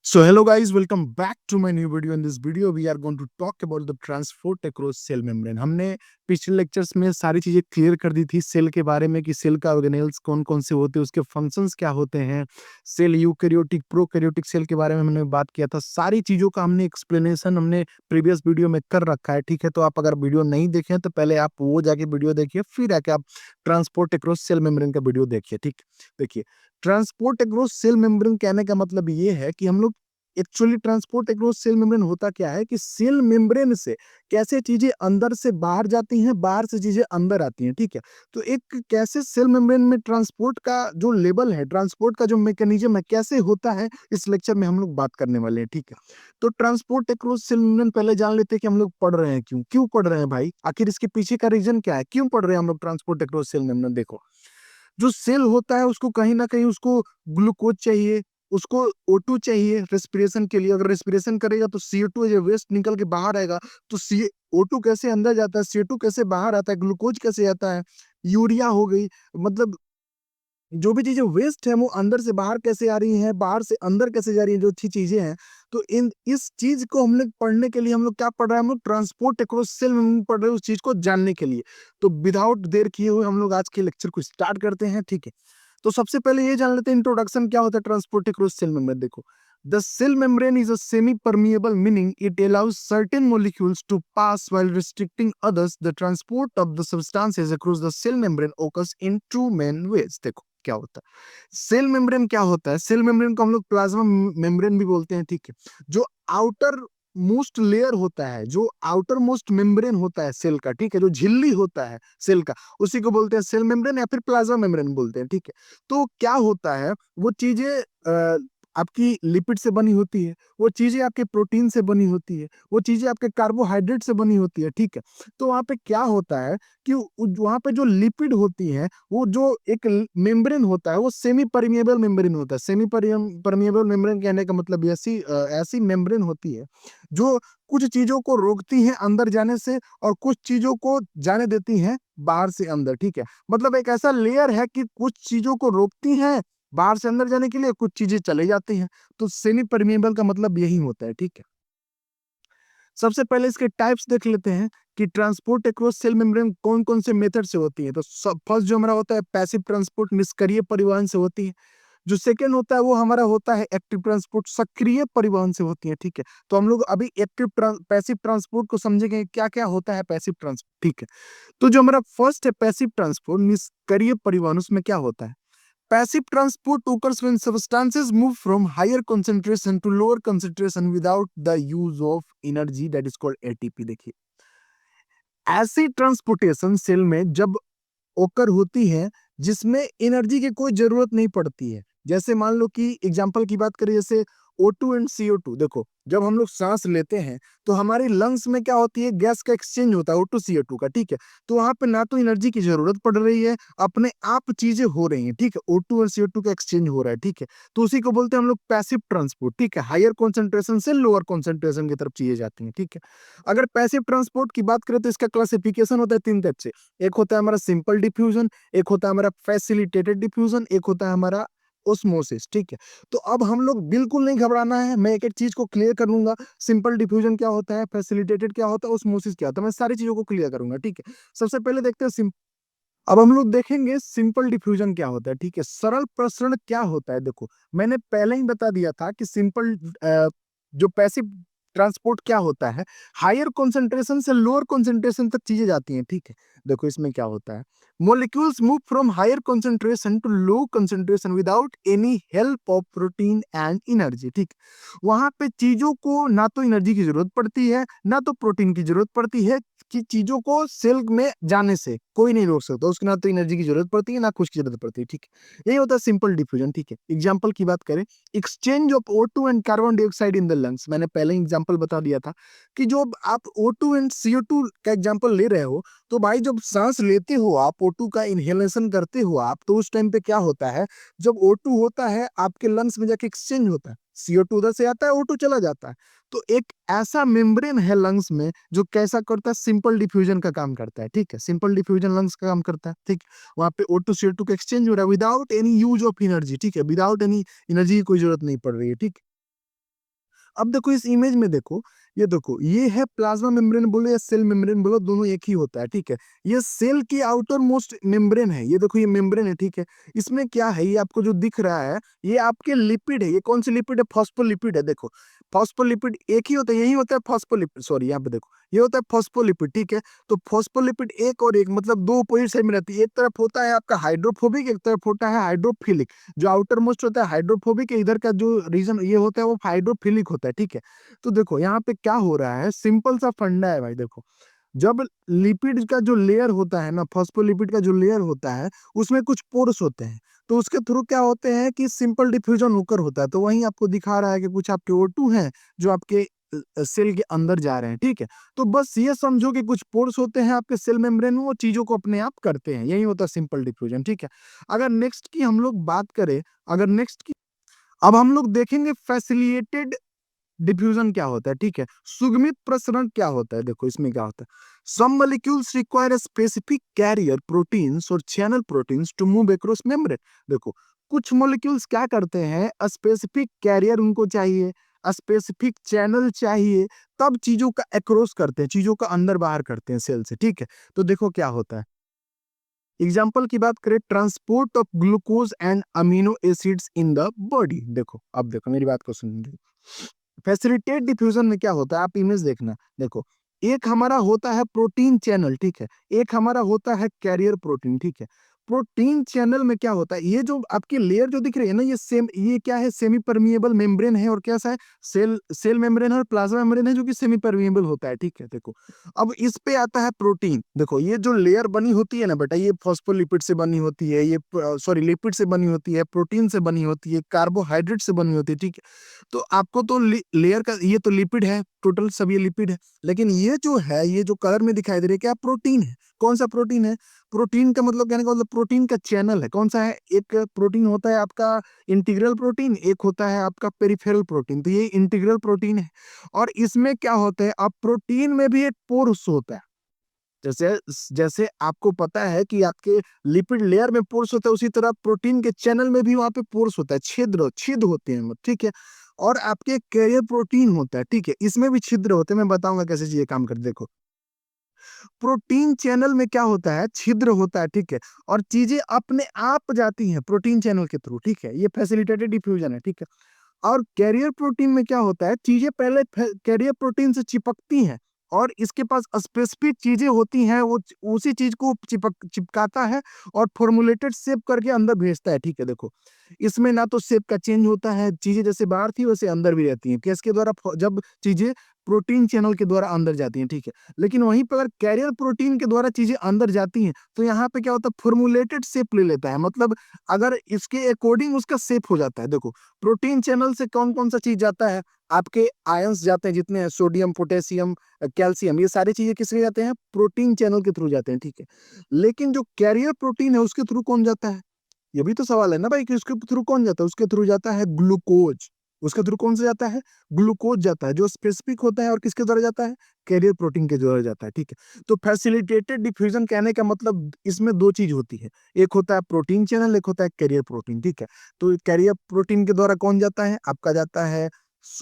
So hello guys, welcome back to my new video. In this video, we are going to talk about the transport across cell membrane. हमने पिछले lectures में सारी चीजें clear कर दी थी cell के बारे में कि सेल का ऑर्गेनेल्स कौन कौन से होते हैं, उसके फंक्शंस क्या होते हैं, सेल यूकैरियोटिक प्रोकैरियोटिक सेल के बारे में हमने बात किया था। सारी चीजों का हमने एक्सप्लेनेशन हमने प्रीवियस वीडियो में कर रखा है, ठीक है। तो आप अगर वीडियो नहीं देखे तो पहले आप वो जाके वीडियो देखिए, फिर आके आप ट्रांसपोर्ट अक्रॉस सेल मेम्ब्रेन का वीडियो देखिए, ठीक। देखिए, ट्रांसपोर्ट अक्रॉस सेल मेम्ब्रेन कहने का मतलब ये है कि हम लोग actually transport across cell membrane होता क्या है कि सेल मेम्ब्रेन से कैसे चीजें अंदर से बाहर जाती हैं, बाहर से चीजें अंदर आती हैं, ठीक है। तो एक कैसे सेल मेम्ब्रेन में ट्रांसपोर्ट का जो लेवल है, ट्रांसपोर्ट का जो मैकेनिज्म है, कैसे होता है, इस लेक्चर में हम लोग बात करने वाले हैं, ठीक है। तो ट्रांसपोर्ट अक्रॉस सेल मेम्ब्रेन पहले जान लेते हैं कि हम लोग पढ़ रहे हैं क्यों क्यों पढ़ रहे हैं भाई, आखिर इसके पीछे का रीजन क्या है, क्यों पढ़ रहे हैं हम लोग ट्रांसपोर्ट अक्रॉस सेल मेम्ब्रेन। देखो, जो सेल होता है उसको कहीं ना कहीं उसको ग्लूकोज चाहिए, उसको O2 चाहिए रेस्पिरेशन के लिए। अगर रेस्पिरेशन करेगा तो CO2 जो वेस्ट निकल के बाहर आएगा, तो सी O2 कैसे अंदर जाता है, CO2 कैसे बाहर आता है, ग्लूकोज कैसे आता है, यूरिया हो गई, मतलब जो भी चीजें वेस्ट है वो अंदर से बाहर कैसे आ रही हैं, बाहर से अंदर कैसे जा रही हैं, जो अच्छी चीजें हैं। तो इन इस चीज को हम लोग पढ़ने के लिए हम लोग क्या पढ़ रहे हैं, हम लोग ट्रांसपोर्ट अक्रॉस सेल में पढ़ रहे हैं उस चीज को जानने के लिए। तो विदाउट देर किए हुए हम लोग आज के लेक्चर को स्टार्ट करते हैं, ठीक है। तो सबसे पहले ये जान लेते हैं इंट्रोडक्शन क्या होता है ट्रांसपोर्ट अक्रॉस सेल मेम्ब्रेन। देखो, the cell membrane is a semi permeable, meaning it allows certain molecules to pass while restricting others. The transport of the substances across the cell membrane occurs in two main ways. देखो क्या होता है cell membrane, क्या होता है cell membrane को हम लोग प्लाज्मा मेम्ब्रेन भी बोलते हैं, ठीक है। जो आउटर मोस्ट लेयर होता है, जो आउटर मोस्ट मेम्ब्रेन होता है सेल का, ठीक है, जो झिल्ली होता है सेल का, उसी को बोलते हैं सेल मेम्ब्रेन या फिर प्लाज्मा मेम्ब्रेन बोलते हैं, ठीक है। तो क्या होता है, वो चीजें आपकी लिपिड से बनी होती है, वो चीजें आपके प्रोटीन से बनी होती है, वो चीजें आपके कार्बोहाइड्रेट से बनी होती है, ठीक है। तो वहां पे क्या होता है कि वहां पे जो लिपिड होती है, वो जो एक मेम्ब्रेन होता है वो सेमी परमिएबल मेम्ब्रेन होता है। सेमी परमिएबल मेम्ब्रेन कहने का मतलब ऐसी मेम्ब्रेन होती है जो कुछ चीजों को रोकती है अंदर जाने से और कुछ चीजों को जाने देती है बाहर से अंदर, ठीक है। मतलब एक ऐसा लेयर है कि कुछ चीजों को रोकती है बाहर से अंदर जाने के लिए, कुछ चीजें चले जाती हैं। तो सेमी परमिएबल का मतलब यही होता है, ठीक है। सबसे पहले इसके टाइप्स देख लेते हैं कि ट्रांसपोर्ट अक्रॉस सेल मेम्ब्रेन कौन कौन से मेथड से होती है। तो फर्स्ट जो हमारा होता है पैसिव ट्रांसपोर्ट, निष्क्रिय परिवहन से होती है। जो सेकंड होता है वो हमारा होता है एक्टिव ट्रांसपोर्ट, सक्रिय परिवहन से होती है, ठीक है। तो हम लोग अभी पैसिव ट्रांसपोर्ट को समझेंगे क्या क्या होता है पैसिव ट्रांसपोर्ट, ठीक है। तो जो हमारा फर्स्ट है पैसिव ट्रांसपोर्ट, निष्क्रिय परिवहन, उसमें क्या होता है। Passive transport occurs when substances move from higher concentration to lower concentration without the use of energy, that is called ATP। देखिए, ऐसी ट्रांसपोर्टेशन सेल में जब ओकर होती है जिसमें एनर्जी की कोई जरूरत नहीं पड़ती है। जैसे मान लो कि एग्जांपल की बात करें, जैसे O2 एंड CO2। देखो, जब हम लोग सांस लेते हैं तो हमारी लंग्स में क्या होती है, गैस का एक्सचेंज होता है O2 CO2 का, ठीक है। तो वहां पे ना तो एनर्जी की जरूरत पड़ रही है, अपने आप चीजें हो रही हैं, ठीक है। O2 और CO2 का एक्सचेंज हो रहा है, ठीक है। तो उसी को बोलते हैं हम लोग पैसिव ट्रांसपोर्ट, ठीक है। हायर कॉन्सेंट्रेशन से लोअर कॉन्सेंट्रेशन की तरफ चीजें जाती हैं, ठीक है। अगर पैसिव ट्रांसपोर्ट की बात करें तो इसका क्लासिफिकेशन होता है तीन टाइप से। एक होता है हमारा सिंपल डिफ्यूजन, एक होता है हमारा फैसिलिटेटेड डिफ्यूजन, एक होता है हमारा ओस्मोसिस, ठीक है। तो अब हम लोग बिल्कुल नहीं घबराना है, मैं एक एक चीज को क्लियर कर लूंगा। सिंपल डिफ्यूजन क्या होता है, फैसिलिटेटेड क्या होता है, ओस्मोसिस क्या होता है, मैं सारी चीजों को क्लियर करूंगा, ठीक है। सबसे पहले देखते हैं अब हम लोग देखेंगे सिंपल डिफ्यूजन क्या होता है, ठीक है। सरल प्रसरण क्या होता है। देखो, मैंने पहले ही बता दिया था कि सिंपल जो पैसिव ट्रांसपोर्ट क्या होता है, हायर कॉन्सेंट्रेशन से लोअर कॉन्सेंट्रेशन तक चीजें जाती हैं, ठीक है। देखो इसमें क्या होता है, molecules move from higher concentration to low concentration without any help of protein and energy, ठीक। वहां पे चीजों को ना तो एनर्जी की जरूरत पड़ती है ना तो प्रोटीन की जरूरत पड़ती है, कि चीजों को सेल में जाने से कोई नहीं रोक सकता। उसके ना तो एनर्जी की जरूरत पड़ती है ना कुछ की जरूरत पड़ती है, ठीक है। यही होता है सिंपल डिफ्यूजन, ठीक है। एग्जांपल की बात करें, exchange of O2 and carbon dioxide in the lungs, मैंने पहले ही एग्जांपल बता दिया था कि जो आप O2 एंड CO2 का एग्जांपल ले रहे हो, तो भाई जब सांस लेते हो आप, O2 का इनहेलेशन करते हो आप, तो उस टाइम पे क्या होता है, जब O2 होता है आपके लंग्स में जाके एक्सचेंज होता है, CO2 उधर से आता है, O2 चला जाता है। तो एक ऐसा मेम्ब्रेन है लंग्स में जो कैसा करता है, सिंपल डिफ्यूजन का काम करता है, ठीक है। सिंपल डिफ्यूजन लंग्स का काम करता है, ठीक। वहां पे O2 CO2 का एक्सचेंज हो रहा है without any use of energy, ठीक है। विदाउट एनी एनर्जी की कोई जरूरत नहीं पड़ रही है, ठीक। अब देखो इस इमेज में देखो, ये देखो, ये है प्लाज्मा मेम्ब्रेन बोलो या सेल मेम्ब्रेन बोलो, दोनों एक ही होता है, ठीक है। ये सेल की आउटर मोस्ट मेम्ब्रेन है, ये देखो ये मेम्ब्रेन है, ठीक है। इसमें क्या है, ये आपको जो दिख रहा है ये आपके लिपिड है। ये कौन सी लिपिड है? फॉस्फोलिपिड है। देखो फॉस्फोलिपिड एक ही होता है, यही होता है फॉस्फोलिपिड, सॉरी यहाँ पे देखो ये होता है फॉस्फोलिपिड, ठीक है। तो फॉस्फोलिपिड एक और एक मतलब दो अपोजिट साइड में रहती है, एक तरफ होता है आपका हाइड्रोफोबिक, एक तरफ होता है हाइड्रोफिलिक। जो आउटर मोस्ट होता है हाइड्रोफोबिक है, इधर का जो रीजन ये होता है वो हाइड्रोफिलिक होता है, ठीक है। तो देखो यहाँ पे क्या हो रहा है, सिंपल सा फंडा है भाई। देखो जब लिपिड का जो लेयर होता है ना, फॉस्फोलिपिड का जो लेयर होता है, उसमें कुछ पोर्स होते हैं, तो उसके थ्रू क्या होते हैं कि सिंपल डिफ्यूजन होकर होता है। तो वहीं आपको दिखा रहा है कि कुछ आपके O2 हैं जो आपके सेल के अंदर जा रहे हैं, ठीक है। तो बस ये समझो कि कुछ पोर्स होते हैं आपके सेल मेम्ब्रेन में, वो चीजों को अपने आप करते हैं, यही होता है सिंपल डिफ्यूजन, ठीक है। अगर नेक्स्ट की हम लोग बात करें, अगर नेक्स्ट की अब हम लोग देखेंगे फैसिलिटेटेड डिफ्यूजन क्या होता है, ठीक है। सुगमित प्रसरण क्या होता है, देखो इसमें क्या होता है। Some molecules require a specific carrier proteins और channel proteins to move across membrane. देखो कुछ मॉलिक्यूल्स क्या करते हैं, स्पेसिफिक कैरियर उनको चाहिए, स्पेसिफिक चैनल चाहिए, तब चीजों का अक्रॉस करते हैं, चीजों का अंदर बाहर करते हैं सेल से, ठीक है। तो देखो क्या होता है, एग्जाम्पल की बात करें, transport of glucose and amino acids in the body. देखो अब देखो मेरी बात को सुनिए, फैसिलिटेट डिफ्यूजन में क्या होता है, आप इमेज देखना। देखो एक हमारा होता है प्रोटीन चैनल, ठीक है, एक हमारा होता है कैरियर प्रोटीन, ठीक है। प्रोटीन चैनल में क्या होता है, ये जो आपकी लेयर जो दिख रही है ना, ये सेम, ये क्या है, सेमी परमिएबल मेम्ब्रेन है। और कैसा है, सेल सेल मेम्ब्रेन है और प्लाज्मा मेम्ब्रेन है जो कि सेमी परमिएबल होता है, ठीक है। देखो अब इस पे आता है प्रोटीन। देखो ये जो लेयर बनी होती है ना बेटा, ये फॉस्फोलिपिड से बनी होती है, ये सॉरी लिपिड से बनी होती है, प्रोटीन से बनी होती है, कार्बोहाइड्रेट से बनी होती है, ठीक है। तो आपको तो लेयर का, ये तो लिपिड है, टोटल सब ये लिपिड है। लेकिन ये जो है, ये जो कलर में दिखाई दे रही है, क्या प्रोटीन है। कौन सा प्रोटीन है? प्रोटीन का मतलब कहने का मतलब प्रोटीन का चैनल है। कौन सा है? एक प्रोटीन होता है आपका इंटीग्रल प्रोटीन, एक होता है आपका पेरिफेरल प्रोटीन। तो ये इंटीग्रल प्रोटीन है। और इसमें क्या होता है, अब प्रोटीन में भी एक पोर्स होता है। जैसे जैसे आपको पता है कि आपके लिपिड लेयर में पोर्स होता है, उसी तरह प्रोटीन के चैनल में भी वहां पे पोर्स होता है, छिद्र छिद्र होते हैं, ठीक है। और आपके कैरियर प्रोटीन होता है, ठीक है, इसमें भी छिद्र होते हैं। मैं बताऊंगा कैसे ये काम करते, देखो प्रोटीन चैनल में क्या होता है, छिद्र होता है, ठीक है। और चीजें अपने आप जाती हैं प्रोटीन चैनल के थ्रू, ठीक है, ये फैसिलिटेटेड डिफ्यूजन है, ठीक है। और कैरियर प्रोटीन में क्या होता है, चीजें पहले कैरियर प्रोटीन से चिपकती हैं, और इसके पास स्पेसिफिक चीजें होती हैं, वो उसी चीज को चिपकाता है और फॉर्मुलेटेड शेप करके अंदर भेजता है, ठीक है। देखो इसमें ना तो शेप का चेंज होता है, चीजें जैसे बाहर थी वैसे अंदर भी रहती हैं, किसके द्वारा, जब चीजें प्रोटीन चैनल के द्वारा अंदर जाती हैं, ठीक है। लेकिन वहीं पर अगर कैरियर प्रोटीन के द्वारा चीजें अंदर जाती हैं, तो यहाँ पे क्या होता है, फॉर्मुलेटेड शेप ले लेता है, मतलब अगर इसके अकॉर्डिंग उसका शेप हो जाता है। देखो प्रोटीन चैनल से कौन कौन सा चीज जाता है, आपके आयंस जाते हैं जितने हैं, सोडियम पोटेशियम कैल्शियम, ये सारी चीजें किसके जाते हैं, प्रोटीन चैनल के थ्रू जाते हैं, ठीक है। लेकिन जो कैरियर प्रोटीन है उसके थ्रू कौन जाता है, ये भी तो सवाल है ना भाई, कि उसके थ्रू कौन जाता है, उसके थ्रू जाता है ग्लूकोज। उसके थ्रू कौन सा जाता है, ग्लूकोज जाता है, जो स्पेसिफिक होता है, और किसके द्वारा जाता है, कैरियर प्रोटीन के द्वारा जाता है, ठीक है। तो फैसिलिटेटेड डिफ्यूजन कहने का मतलब इसमें दो चीज होती है, एक होता है प्रोटीन चैनल, एक होता है कैरियर प्रोटीन, ठीक है। तो कैरियर प्रोटीन के द्वारा कौन जाता है, आपका जाता है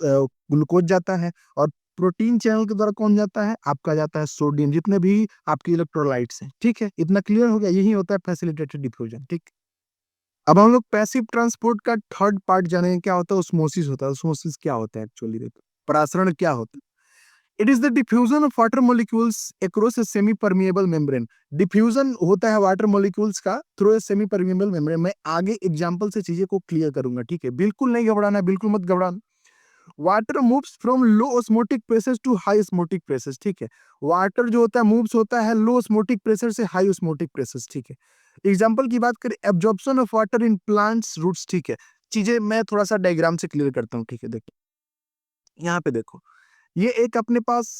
ग्लूकोज जाता है। और प्रोटीन चैनल के द्वारा कौन जाता है, आपका जाता है सोडियम, जितने भी आपके इलेक्ट्रोलाइट्स हैं, ठीक है। इतना क्लियर हो गया, यही होता है फैसिलिटेटेड डिफ्यूजन, ठीक। अब हम लोग पैसिव ट्रांसपोर्ट का थर्ड पार्ट जानेंगे, क्या होता है, osmosis होता है। osmosis क्या होता है एक्चुअली, देखो परासरण क्या होता है। It is the diffusion of water molecules across a semi permeable membrane. Diffusion होता है वाटर मॉलिक्यूल्स का through a semi permeable membrane. मैं आगे एग्जांपल से चीजें को क्लियर करूंगा, ठीक है, बिल्कुल नहीं घबराना है, बिल्कुल मत घबराना। Water moves from low osmotic pressure to high osmotic pressure, ठीक है। वाटर जो होता है मूव्स होता है लो ऑस्मोटिक प्रेशर से हाई ऑस्मोटिक प्रेशर, ठीक है। एग्जांपल की बात करें, absorption of water in plants roots, ठीक है। चीजें मैं थोड़ा सा डायग्राम से क्लियर करता हूँ, ठीक है। देखो यहाँ पे देखो, ये एक अपने पास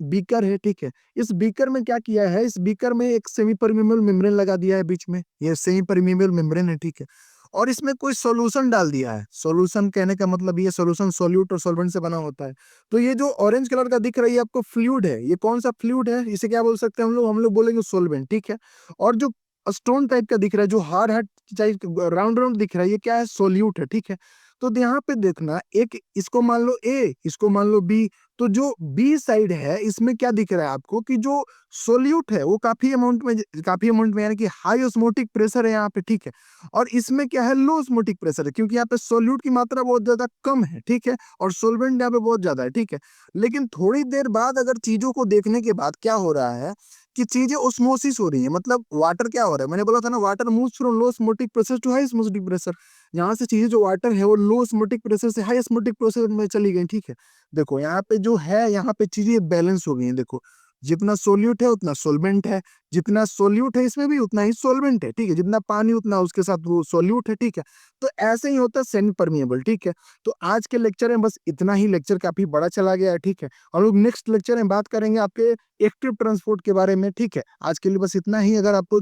बीकर है, ठीक है। इस बीकर में क्या किया है, इस बीकर में एक सेमी परमेबल मेम्ब्रेन लगा दिया है बीच में, ये सेमी परमेबल मेम्ब्रेन है, ठीक है। और इसमें कोई सॉल्यूशन डाल दिया है। सॉल्यूशन कहने का मतलब ये सॉल्यूशन सॉल्यूट और सॉल्वेंट से बना होता है। तो ये जो ऑरेंज कलर का दिख रही है आपको फ्लूइड है, ये कौन सा फ्लूइड है, इसे क्या बोल सकते हैं हम लोग बोलेंगे सॉल्वेंट, ठीक है। और जो स्टोन टाइप का दिख रहा है, जो hard hard type round round दिख रहा है, ये क्या है, सोल्यूट है, ठीक है। तो यहाँ पे देखना, एक इसको मान लो ए, इसको मान लो बी, तो जो बी साइड है इसमें क्या दिख रहा है आपको कि जो सोल्यूट है वो काफी अमाउंट में यानी कि हाई ऑस्मोटिक प्रेशर है यहाँ पे, ठीक है। और इसमें क्या है, लो ऑस्मोटिक प्रेशर है, क्योंकि यहाँ पे सोल्यूट की मात्रा बहुत ज्यादा कम है, ठीक है, और सोल्वेंट यहाँ पे बहुत ज्यादा है, ठीक है। लेकिन थोड़ी देर बाद अगर चीजों को देखने के बाद क्या हो रहा है कि चीजें ओस्मोसिस हो रही है, मतलब वाटर क्या हो रहा है, मैंने बोला था ना, water moves from low osmotic pressure to high osmotic pressure. यहाँ से चीजें जो वाटर है वो लो ऑस्मोटिक प्रेशर से हाई ऑस्मोटिक प्रेशर में चली गई, ठीक है। देखो यहाँ पे जो है, यहाँ पे चीजें बैलेंस हो गई हैं, देखो जितना सोल्यूट है उतना सोलवेंट है, जितना सोल्यूट है इसमें भी उतना ही सोलवेंट है, ठीक है, जितना पानी उतना उसके साथ वो सोल्यूट है, ठीक है। तो ऐसे ही होता है सेमी परमिएबल, ठीक है। तो आज के लेक्चर में बस इतना ही, लेक्चर काफी बड़ा चला गया है, ठीक है। और लोग नेक्स्ट लेक्चर में बात करेंगे आपके एक्टिव ट्रांसपोर्ट के बारे में, ठीक है। आज के लिए बस इतना ही। अगर आपको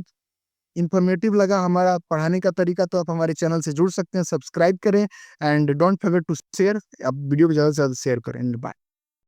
इन्फॉर्मेटिव लगा हमारा पढ़ाने का तरीका तो आप हमारे चैनल से जुड़ सकते हैं, सब्सक्राइब करें and don't forget to share. आप वीडियो को ज़्यादा से ज़्यादा शेयर करें। बाय।